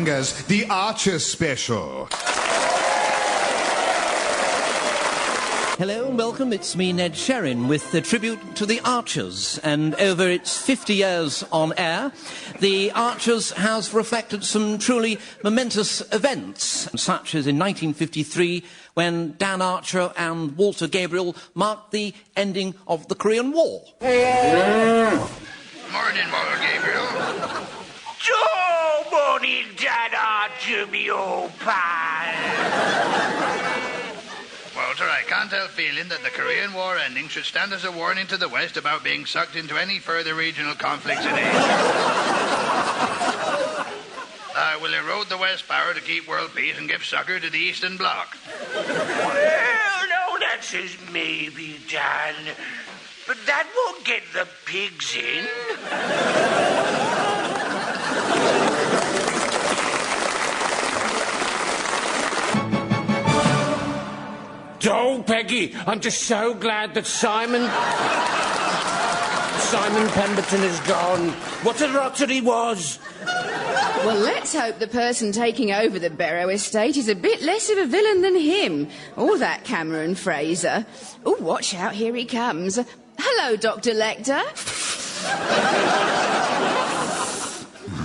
Ringers, the Archers Special. Hello and welcome, it's me, Ned Sherrin, with the tribute to the Archers. And over its 50 years on air, the Archers has reflected some truly momentous events, such as in 1953, when Dan Archer and Walter Gabriel marked the ending of the Korean War. Morning, Walter Gabriel. Joe, morning, Dan Archer, me old pal. Walter, I can't help feeling that the Korean War ending should stand as a warning to the West about being sucked into any further regional conflicts in Asia. I will erode the West's power to keep world peace and give succor to the Eastern Bloc. Well, no, that says maybe, Dan. But that won't get the pigs in. Oh, Peggy, I'm just so glad that Simon Pemberton is gone. What a rotter he was. Well, let's hope the person taking over the Barrow estate is a bit less of a villain than him. Or that Cameron Fraser. Oh, watch out, here he comes. Hello, Dr. Lecter.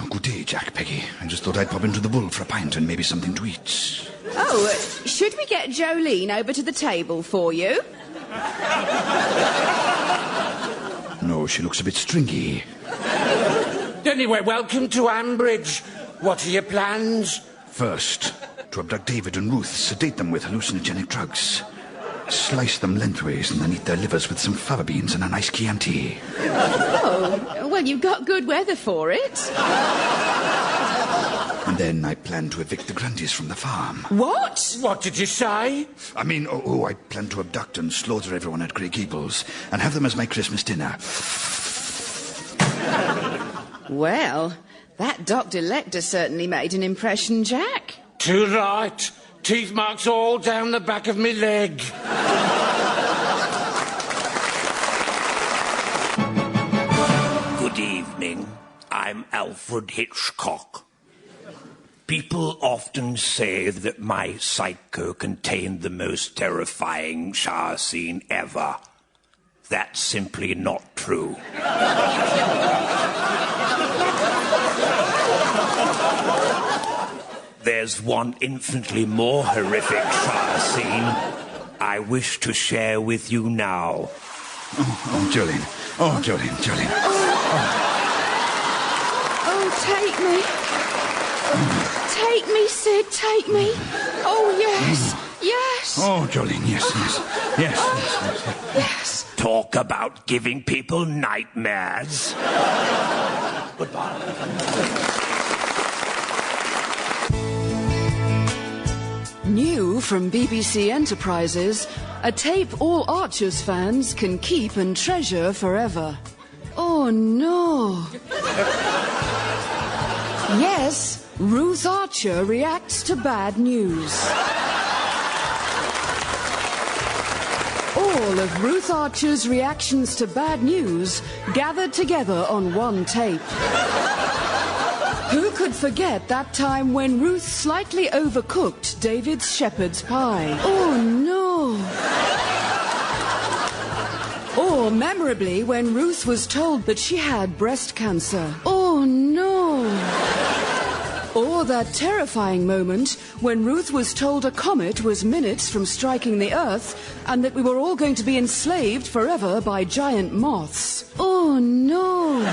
Good day, Jack, Peggy. I just thought I'd pop into the Bull for a pint and maybe something to eat. Oh, should we get Jolene over to the table for you? No, she looks a bit stringy. Anyway, welcome to Ambridge. What are your plans? First, to abduct David and Ruth, sedate them with hallucinogenic drugs. Slice them lengthways and then eat their livers with some fava beans and a nice Chianti. Oh, well, you've got good weather for it. And then I plan to evict the Grundys from the farm. What? What did you say? I mean, I plan to abduct and slaughter everyone at Grey Gables and have them as my Christmas dinner. Well, that Dr. Lecter certainly made an impression, Jack. Too right. Teeth marks all down the back of me leg. Good evening. I'm Alfred Hitchcock. People often say that my Psycho contained the most terrifying shower scene ever. That's simply not true. There's one infinitely more horrific shower scene I wish to share with you now. Oh, Jolene. Oh, Jolene. Oh, take me. Take me, Sid, take me. Oh, yes, yes. Oh, Jolene, yes. Talk about giving people nightmares. Goodbye. New from BBC Enterprises, a tape all Archers fans can keep and treasure forever. Oh, no. Yes, Ruth Archer reacts to bad news. All of Ruth Archer's reactions to bad news gathered together on one tape. Who could forget that time when Ruth slightly overcooked David's shepherd's pie? Oh, no. Or memorably when Ruth was told that she had breast cancer. Oh, no. Or that terrifying moment when Ruth was told a comet was minutes from striking the Earth and that we were all going to be enslaved forever by giant moths. Oh, no.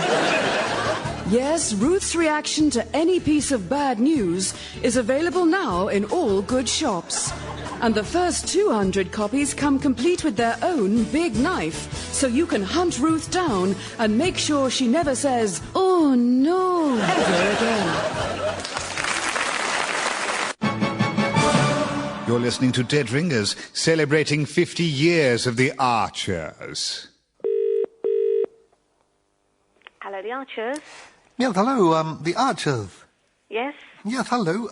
Yes, Ruth's reaction to any piece of bad news is available now in all good shops. And the first 200 copies come complete with their own big knife, so you can hunt Ruth down and make sure she never says, "Oh no," ever again. You're listening to Dead Ringers, celebrating 50 years of the Archers. Hello, the Archers. Yes, hello, the Archers. Yes? Yes, hello.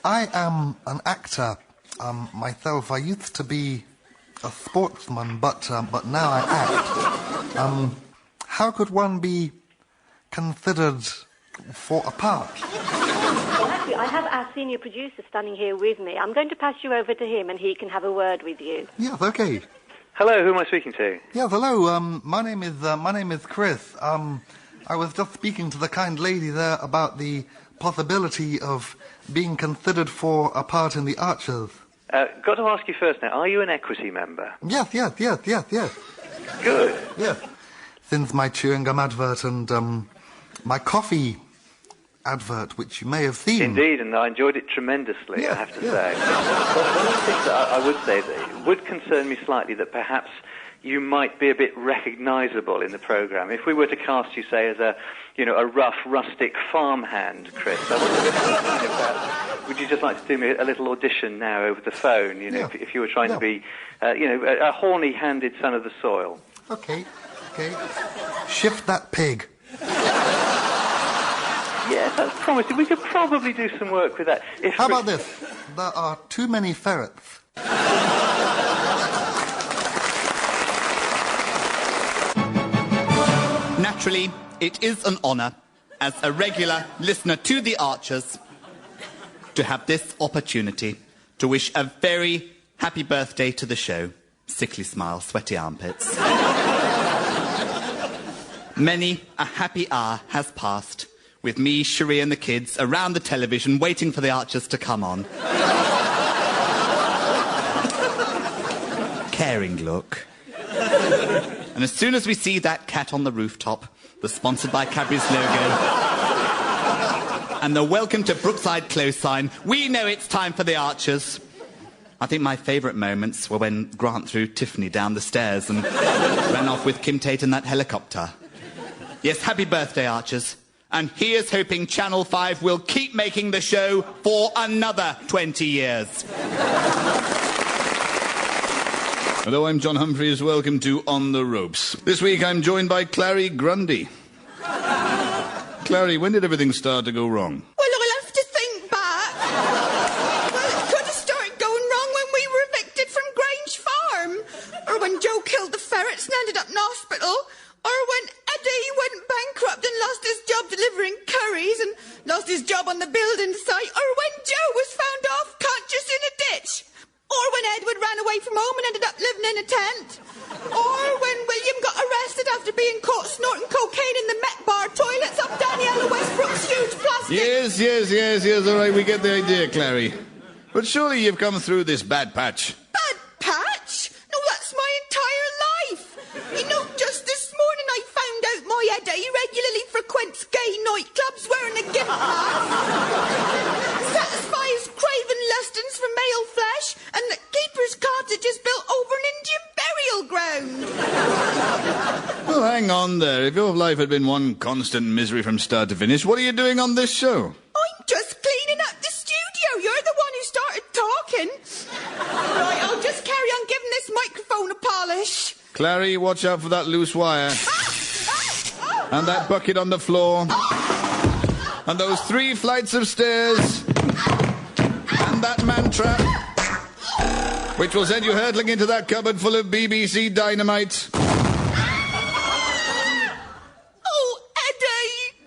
I am an actor. Myself, I used to be a sportsman, but now I act. How could one be considered for a part? thank you. I have our senior producer standing here with me. I'm going to pass you over to him and he can have a word with you. Yes, okay. Hello, who am I speaking to? Yes, hello. My name is Chris. I was just speaking to the kind lady there about the possibility of being considered for a part in the Archers. Got to ask you first now, are you an equity member? Yes. Good. Yes. Since my chewing gum advert and my coffee advert, which you may have seen. Indeed, and I enjoyed it tremendously, I have to say. But one of the things that I would say that would concern me slightly, that perhaps you might be a bit recognisable in the programme. If we were to cast you, say, as a rough, rustic farmhand, Chris, I wonder if would you just like to do me a little audition now over the phone, if you were trying to be, a horny-handed son of the soil? Okay. Shift that pig. Yes, that's promising. We could probably do some work with that. How about this? There are too many ferrets. Naturally, it is an honour, as a regular listener to The Archers, to have this opportunity to wish a very happy birthday to the show. Sickly smile, sweaty armpits. Many a happy hour has passed with me, Cherie and the kids around the television waiting for The Archers to come on. Caring look. And as soon as we see that cat on the rooftop, the Sponsored by Cadbury's logo, and the Welcome to Brookside close sign, we know it's time for The Archers. I think my favourite moments were when Grant threw Tiffany down the stairs and ran off with Kim Tate in that helicopter. Yes, happy birthday, Archers. And here's hoping Channel 5 will keep making the show for another 20 years. Hello, I'm John Humphreys. Welcome to On the Ropes. This week I'm joined by Clary Grundy. Clary, when did everything start to go wrong? Well, I'll have to think back. Well, it could have started going wrong when we were evicted from Grange Farm, or when Joe killed the ferrets and ended up in hospital, or when Eddie went bankrupt and lost his job delivering curries and lost his job on the building site, or when Joe was found off conscious in a ditch, or when Edward ran away from home and ended up living in a tent, or when William got arrested after being caught snorting cocaine in the Met Bar toilets up Daniela Westbrook's huge plastic... Yes, all right, we get the idea, Clary. But surely you've come through this bad patch. Bad patch? No, that's my entire life. Just this morning I found out my Eddie regularly frequents gay nightclubs wearing a gimp mask, satisfies craven lustings for male flesh, and that Keeper's Cottage is built over an Indian burial ground. Well, hang on there. If your life had been one constant misery from start to finish, what are you doing on this show? I'm just cleaning up the studio. You're the one who started talking. Right, I'll just carry on giving this microphone a polish. Clary, watch out for that loose wire. And that bucket on the floor. And those 3 flights of stairs. And that man trap. Which will send you hurtling into that cupboard full of BBC dynamite. Oh, Eddie!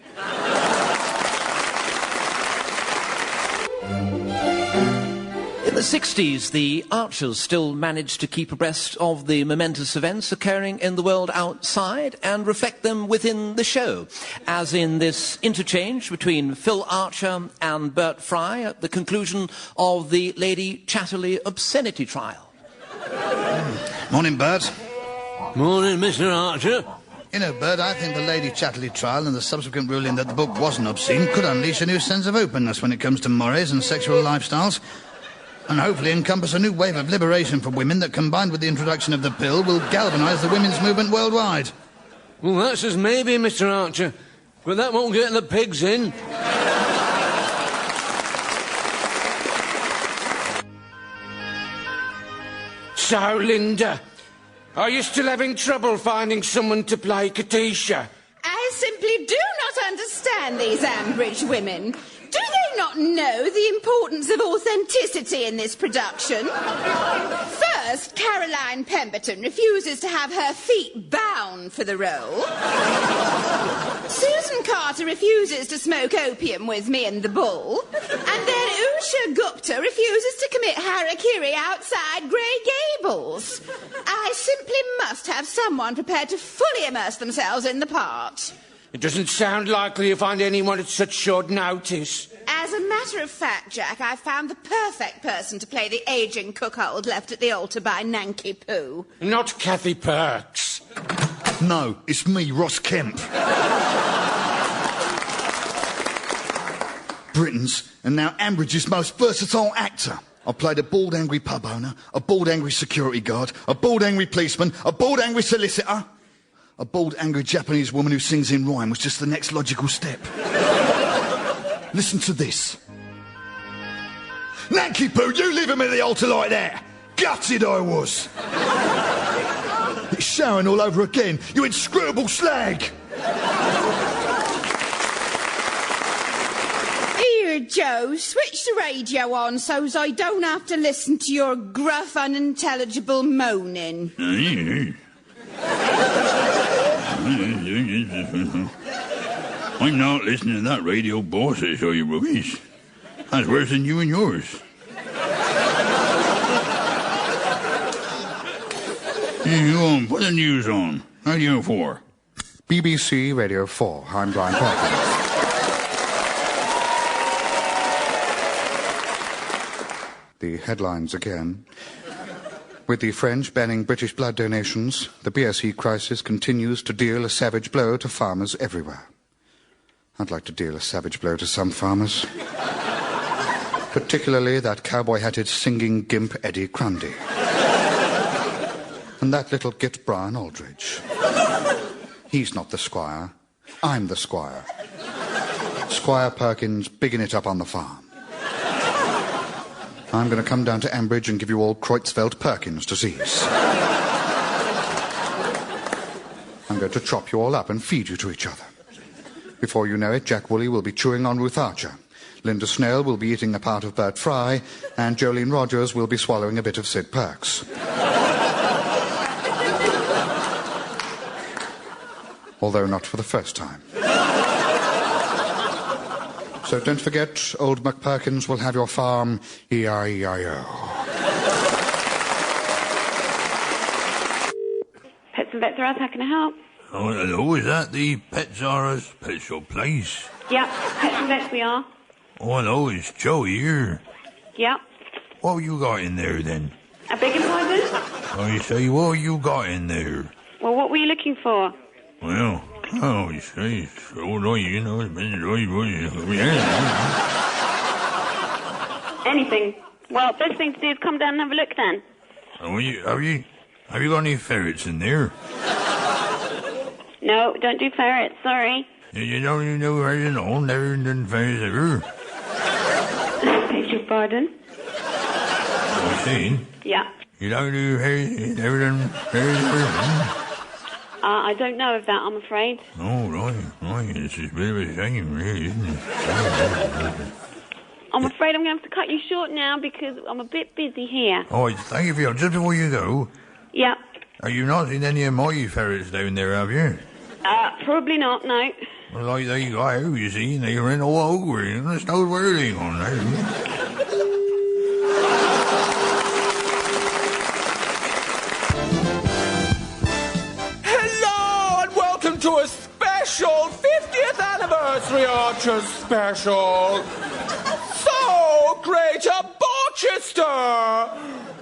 In the 60s, the Archers still managed to keep abreast of the momentous events occurring in the world outside and reflect them within the show, as in this interchange between Phil Archer and Bert Fry at the conclusion of the Lady Chatterley obscenity trial. Morning, Bert. Morning, Mr. Archer. You know, Bert, I think the Lady Chatterley trial and the subsequent ruling that the book wasn't obscene could unleash a new sense of openness when it comes to mores and sexual lifestyles. And hopefully encompass a new wave of liberation for women that, combined with the introduction of the pill, will galvanise the women's movement worldwide. Well, that's as maybe, Mr. Archer. But that won't get the pigs in. So, Linda, are you still having trouble finding someone to play Katisha? I simply do not understand these Ambridge women. Do they not know the importance of authenticity in this production? First, First, Caroline Pemberton refuses to have her feet bound for the role. Susan Carter refuses to smoke opium with me and the bull. And then Usha Gupta refuses to commit harakiri outside Grey Gables. I simply must have someone prepared to fully immerse themselves in the part. It doesn't sound likely you find anyone at such short notice. As a matter of fact, Jack, I found the perfect person to play the ageing cuckold left at the altar by Nanky Poo. Not Kathy Perks. No, it's me, Ross Kemp. Britain's and now Ambridge's most versatile actor. I played a bald, angry pub owner, a bald, angry security guard, a bald, angry policeman, a bald, angry solicitor. A bald, angry Japanese woman who sings in rhyme was just the next logical step. Listen to this. Nanky Poo, you leave him at the altar like that. Gutted I was. It's showering all over again, you inscrutable slag. Here, Joe, switch the radio on so's I don't have to listen to your gruff, unintelligible moaning. I'm not listening to that radio boss, I show you, rubbish. That's worse than you and yours. Hey, go on, put the news on. Radio 4. BBC Radio 4. I'm Brian Parkins. The headlines again. With the French banning British blood donations, the BSE crisis continues to deal a savage blow to farmers everywhere. I'd like to deal a savage blow to some farmers. Particularly that cowboy-hatted singing gimp Eddie Grundy. And that little git Brian Aldridge. He's not the squire. I'm the squire. Squire Perkins bigging it up on the farm. I'm going to come down to Ambridge and give you all Creutzfeldt Perkins disease. I'm going to chop you all up and feed you to each other. Before you know it, Jack Woolley will be chewing on Ruth Archer. Linda Snell will be eating a part of Bert Fry, and Jolene Rogers will be swallowing a bit of Sid Perks. Although not for the first time. So don't forget, old McPerkins will have your farm, E-I-E-I-O. Pets and Vets are us, how can I help? Oh, hello, is that the Pets R Us pet shop place? Yep, Pets and Vets we are. Oh, hello, it's Joe here. Yep. What you got in there, then? I beg your pardon? I say, what you got in there? Well, what were you looking for? Well, oh, you say, it's so annoying, you know, it's been Anything. Well, best thing to do is come down and have a look then. Oh, have you got any ferrets in there? No, don't do ferrets, sorry. You don't even know ferrets at all, never done ferrets ever. Beg your pardon? I see. Yeah. You don't do ferrets, never done ferrets ever? I don't know of that, I'm afraid. Oh, right. It's a bit of a shame, really, isn't it? I'm afraid I'm going to have to cut you short now because I'm a bit busy here. Oh, thank you for your... Just before you go... Yeah. Have you not seen any of my ferrets down there, have you? Probably not, no. Well, like they go out, you see, and they ran all over it, and there's no where they gone now. To a special 50th anniversary Archers special. So great a Barchester!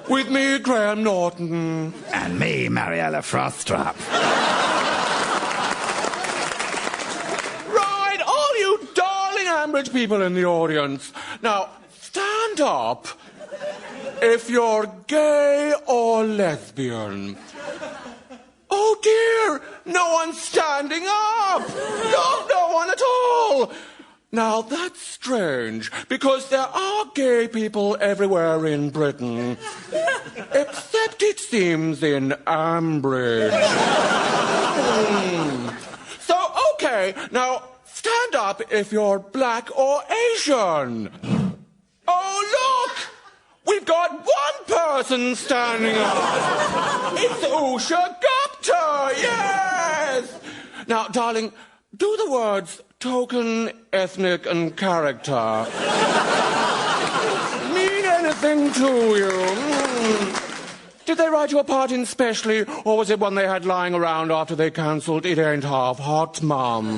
With me, Graham Norton. And me, Mariella Frostrap. Right, all you darling Ambridge people in the audience. Now, stand up if you're gay or lesbian. Oh dear, no one's standing up. No one at all. Now that's strange, because there are gay people everywhere in Britain. Except it seems in Ambridge. So, okay, now stand up if you're black or Asian. Oh look, we've got one person standing up. It's Usha Gupta, yes! Now, darling, do the words token, ethnic, and character mean anything to you? Did they write you a part in specially, or was it one they had lying around after they cancelled It Ain't Half Hot, Mum?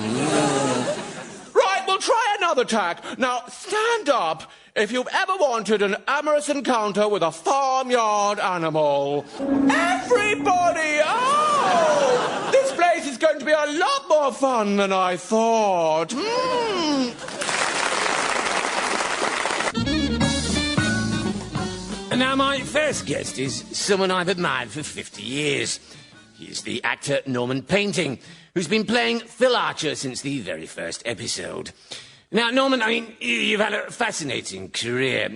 Right, we'll try another tack. Now, stand up if you've ever wanted an amorous encounter with a farmyard animal. Everybody! Oh! This place is going to be a lot more fun than I thought. And now my first guest is someone I've admired for 50 years. He's the actor Norman Painting, who's been playing Phil Archer since the very first episode. Now, Norman, I mean, you've had a fascinating career.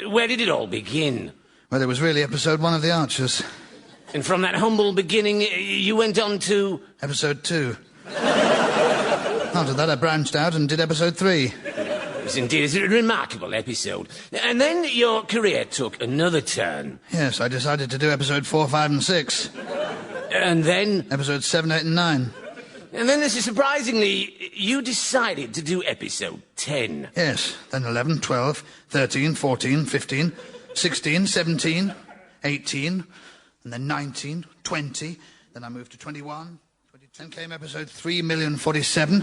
Where did it all begin? Well, it was really episode 1 of The Archers. And from that humble beginning, you went on to... Episode 2. After that, I branched out and did episode 3. It was indeed a remarkable episode. And then your career took another turn. Yes, I decided to do episode 4, 5 and 6. And then? Episodes 7, 8 and 9. And then, surprisingly, you decided to do episode 10. Yes, then 11, 12, 13, 14, 15, 16, 17, 18, and then 19, 20, then I moved to 21, 22, then came episode 3,047,047,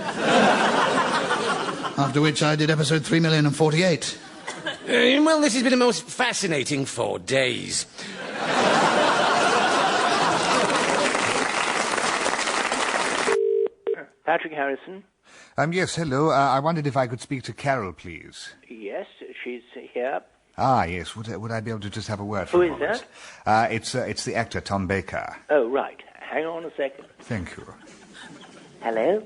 after which I did episode 3,048,048. Well, this has been the most fascinating 4 days. Patrick Harrison. Yes, hello. I wondered if I could speak to Carol, please. Yes, she's here. Ah, yes. Would I be able to just have a word Who for a is moment? It's the actor, Tom Baker. Oh, right. Hang on a second. Thank you. Hello?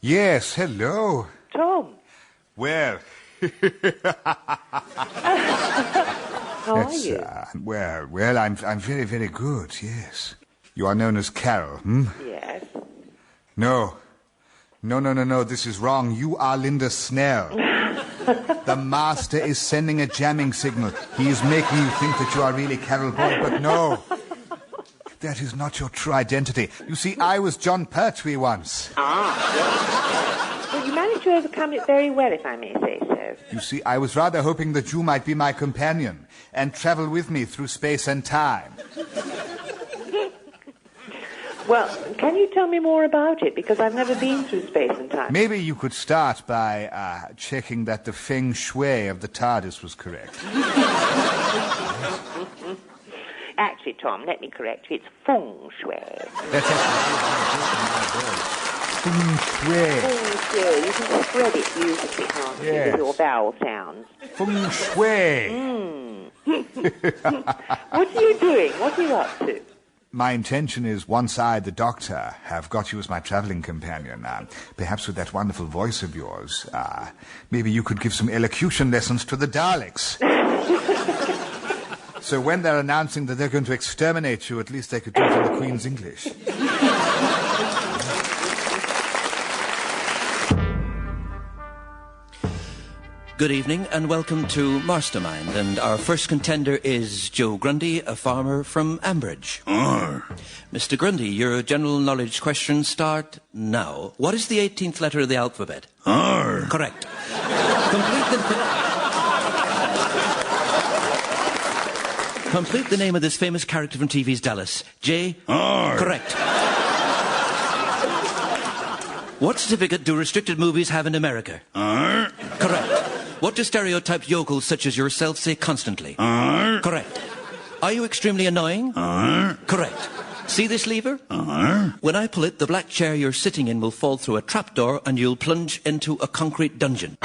Yes, hello. Tom. Well... How are you? Well, I'm very, very good, yes. You are known as Carol, hmm? Yes. No, this is wrong. You are Linda Snell. The master is sending a jamming signal. He is making you think that you are really Carol Boyd, but no. That is not your true identity. You see, I was John Pertwee once. Well, you managed to overcome it very well, if I may say so. You see, I was rather hoping that you might be my companion and travel with me through space and time. Well, can you tell me more about it? Because I've never been through space and time. Maybe you could start by checking that the feng shui of the TARDIS was correct. Actually, Tom, let me correct you. It's feng shui. That's feng shui. Feng shui. You can spread it beautifully, can't you, with your vowel sounds. Feng shui. What are you doing? What are you up to? My intention is, once I, the Doctor, have got you as my travelling companion, perhaps with that wonderful voice of yours, maybe you could give some elocution lessons to the Daleks. So when they're announcing that they're going to exterminate you, at least they could do it in the Queen's English. Good evening and welcome to Mastermind, and our first contender is Joe Grundy, a farmer from Ambridge. Mr. Grundy, your general knowledge questions start now. What is the 18th letter of the alphabet? R. Correct. Complete the name of this famous character from TV's Dallas. J. R. Correct. What certificate do restricted movies have in America? R. Correct. What do stereotyped yokels such as yourself say constantly? R. Correct. Are you extremely annoying? R. Correct. See this lever? R. When I pull it, the black chair you're sitting in will fall through a trapdoor and you'll plunge into a concrete dungeon.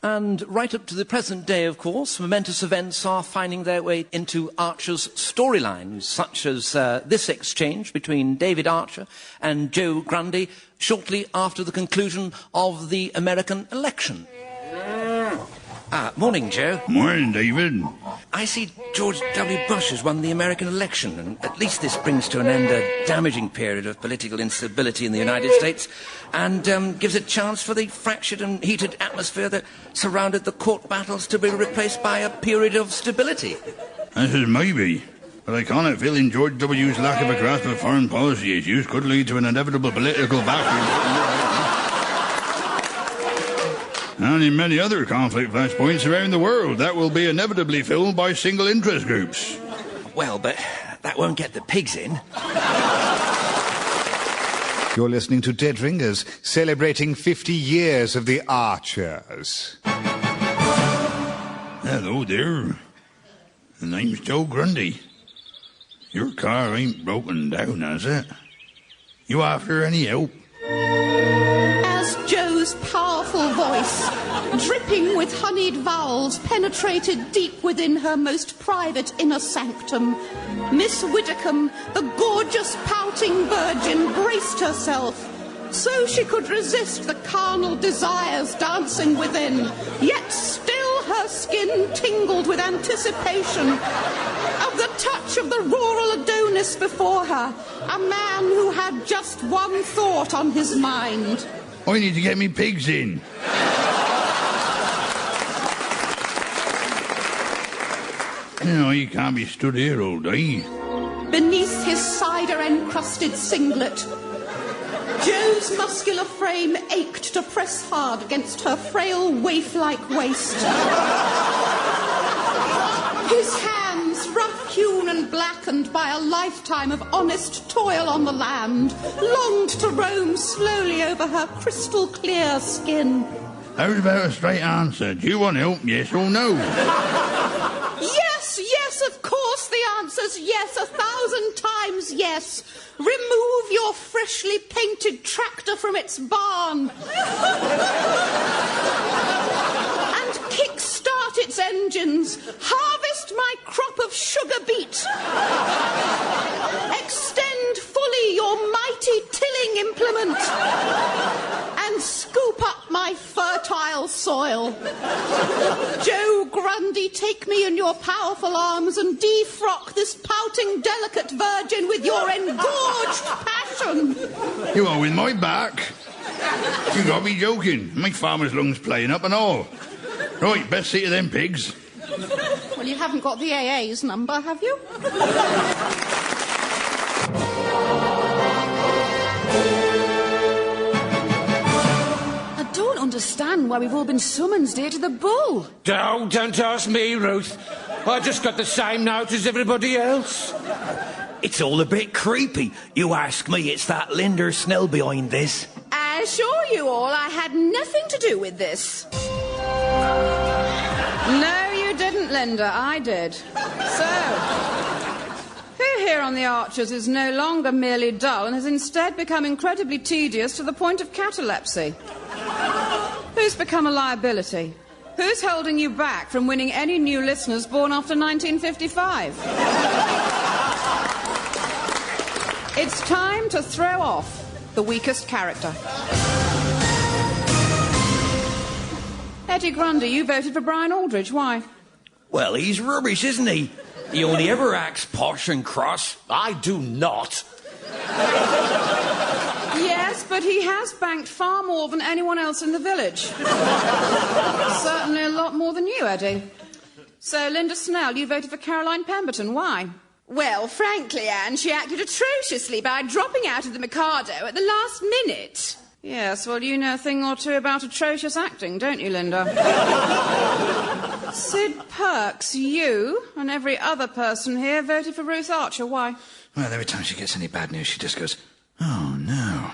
And right up to the present day, of course, momentous events are finding their way into Archer's storylines, such as this exchange between David Archer and Joe Grundy shortly after the conclusion of the American election. Morning, Joe. Morning, David. I see George W. Bush has won the American election, and at least this brings to an end a damaging period of political instability in the United States, and gives a chance for the fractured and heated atmosphere that surrounded the court battles to be replaced by a period of stability. This is maybe. But I cannot feeling George W.'s lack of a grasp of foreign policy issues could lead to an inevitable political vacuum. And in many other conflict flashpoints around the world, that will be inevitably filled by single interest groups. Well, but that won't get the pigs in. You're listening to Dead Ringers, celebrating 50 years of the Archers. Hello there. The name's Joe Grundy. Your car ain't broken down, has it? You after any help? As Joe's powerful voice, dripping with honeyed vowels, penetrated deep within her most private inner sanctum, Miss Widdicombe, the gorgeous pouting virgin, braced herself so she could resist the carnal desires dancing within, yet still her skin tingled with anticipation of the touch of the rural Adonis before her, a man who had just one thought on his mind. I need to get me pigs in. You can't be stood here all day. Beneath his cider-encrusted singlet, Joe's muscular frame ached to press hard against her frail waif-like waist. His hands, rough-hewn and blackened by a lifetime of honest toil on the land, longed to roam slowly over her crystal-clear skin. How's about a straight answer? Do you want help, yes or no? Yes, of course the answer's yes, 1,000 times yes. Remove your freshly painted tractor from its barn. And kick-start its engines. Harvest my crop of sugar beet. Extend fully your mighty tilling implement. And scoop up my fertile soil. Joe Grundy, take me in your powerful arms and defrock this pouting, delicate virgin with your engorged passion. You are with my back. You got me joking. My farmer's lungs playing up and all. Right, best see to them pigs. Well, you haven't got the AA's number, have you? I don't understand why we've all been summoned here to the Bull. Don't ask me, Ruth. I just got the same note as everybody else. It's all a bit creepy. You ask me, it's that Linda Snell behind this. I assure you all I had nothing to do with this. No, you didn't, Linda. I did. So, who here on the Archers is no longer merely dull and has instead become incredibly tedious to the point of catalepsy? Who's become a liability? Who's holding you back from winning any new listeners born after 1955? It's time to throw off the weakest character. Eddie Grundy, you voted for Brian Aldridge. Why? Well, he's rubbish, isn't he? He only ever acts posh and cross. I do not. Yes, but he has banked far more than anyone else in the village. Certainly a lot more than you, Eddie. So, Linda Snell, you voted for Caroline Pemberton. Why? Well, frankly, Anne, she acted atrociously by dropping out of the Mikado at the last minute. Yes, well, you know a thing or two about atrocious acting, don't you, Linda? Sid Perks, you and every other person here voted for Ruth Archer. Why? Well, every time she gets any bad news, she just goes, oh, no.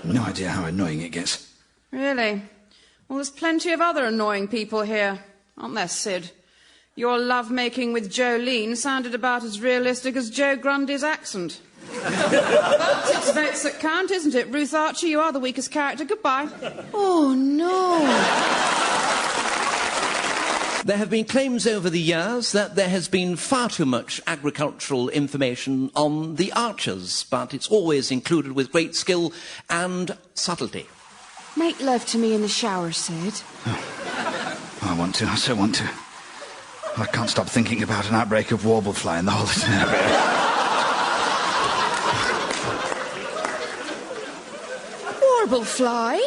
No idea how annoying it gets. Really? Well, there's plenty of other annoying people here, aren't there, Sid? Your love-making with Jolene sounded about as realistic as Joe Grundy's accent. But it's votes that count, isn't it? Ruth Archer, you are the weakest character. Goodbye. Oh, no. There have been claims over the years that there has been far too much agricultural information on the Archers, but it's always included with great skill and subtlety. Make love to me in the shower, Sid. I want to. I so want to. I can't stop thinking about an outbreak of warble fly in the Hollerton area. Warble fly?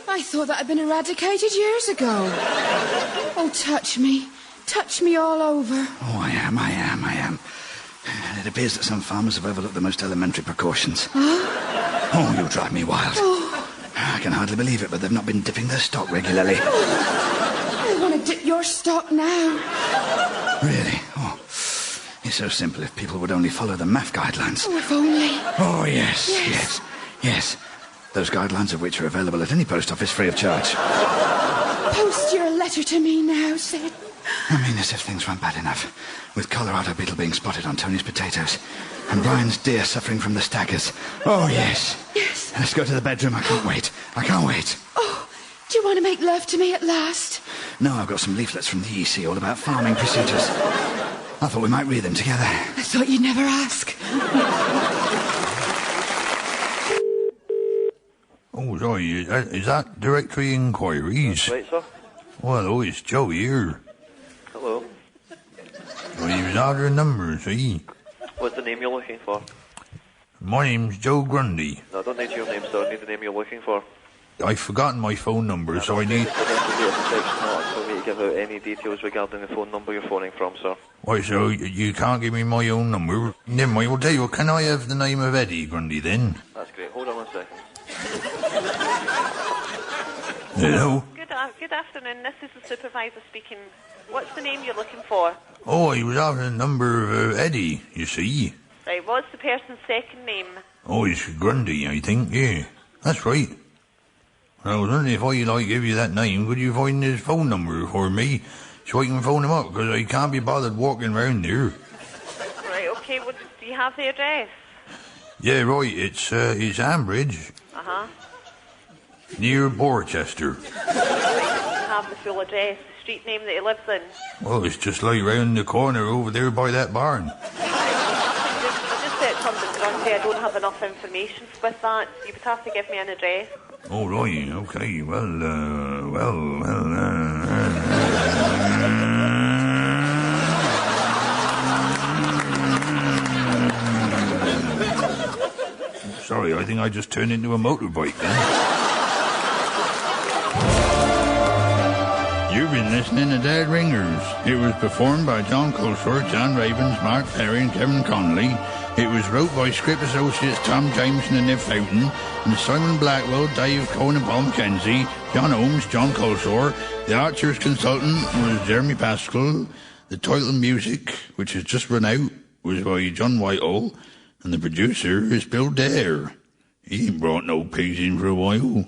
I thought that had been eradicated years ago. Oh, touch me. Touch me all over. Oh, I am. And it appears that some farmers have overlooked the most elementary precautions. Huh? Oh, you drive me wild. Oh. I can hardly believe it, but they've not been dipping their stock regularly. I want to dip your stock now. Really? Oh, it's so simple if people would only follow the MAF guidelines. Oh, if only. Oh, yes. Those guidelines of which are available at any post office free of charge. Post your letter to me now, Sid. I mean, as if things weren't bad enough. With Colorado beetle being spotted on Tony's potatoes. And Brian's deer suffering from the staggers. Oh, yes. Yes. Let's go to the bedroom. I can't wait. Oh, do you want to make love to me at last? No, I've got some leaflets from the EC all about farming procedures. I thought we might read them together. I thought you'd never ask. Oh, sorry, is that Directory Inquiries? Right, sir. Oh, hello, it's Joe here. Hello. Well, he was after a number, see? What's the name you're looking for? My name's Joe Grundy. No, I don't need your name, sir. I need the name you're looking for. I've forgotten my phone number, so I need... For me to give out any details regarding the phone number you're phoning from, sir. Right, so you can't give me my own number? Never mind, I'll tell you what, can I have the name of Eddie Grundy then? That's great. Hold on 1 second. Hello? Good afternoon. This is the supervisor speaking. What's the name you're looking for? Oh, he was after the number of Eddie, you see. Right, what's the person's second name? Oh, it's Grundy, I think, yeah. That's right. I was wondering if I'd give you that name, could you find his phone number for me so I can phone him up, because I can't be bothered walking around there. Right, okay, well, do you have the address? Yeah, right, it's Ambridge, Uh-huh. near Borchester. Right, you have the full address, the street name that he lives in. Well, it's just like round the corner over there by that barn. I just said something Grundy. I don't have enough information with that. You would have to give me an address. Oh, right, okay, Sorry, I think I just turned into a motorbike then. You've been listening to Dead Ringers. It was performed by John Culshaw, John Ravens, Mark Perry and Kevin Connelly. It was wrote by script associates Tom Jameson and Nick Fountain, and Simon Blackwell, Dave Cohen and Paul McKenzie, John Holmes, John Culshaw. The Archer's consultant was Jeremy Pascal. The title music, which has just run out, was by John Whitehall, and the producer is Bill Dare. He ain't brought no pigs in for a while.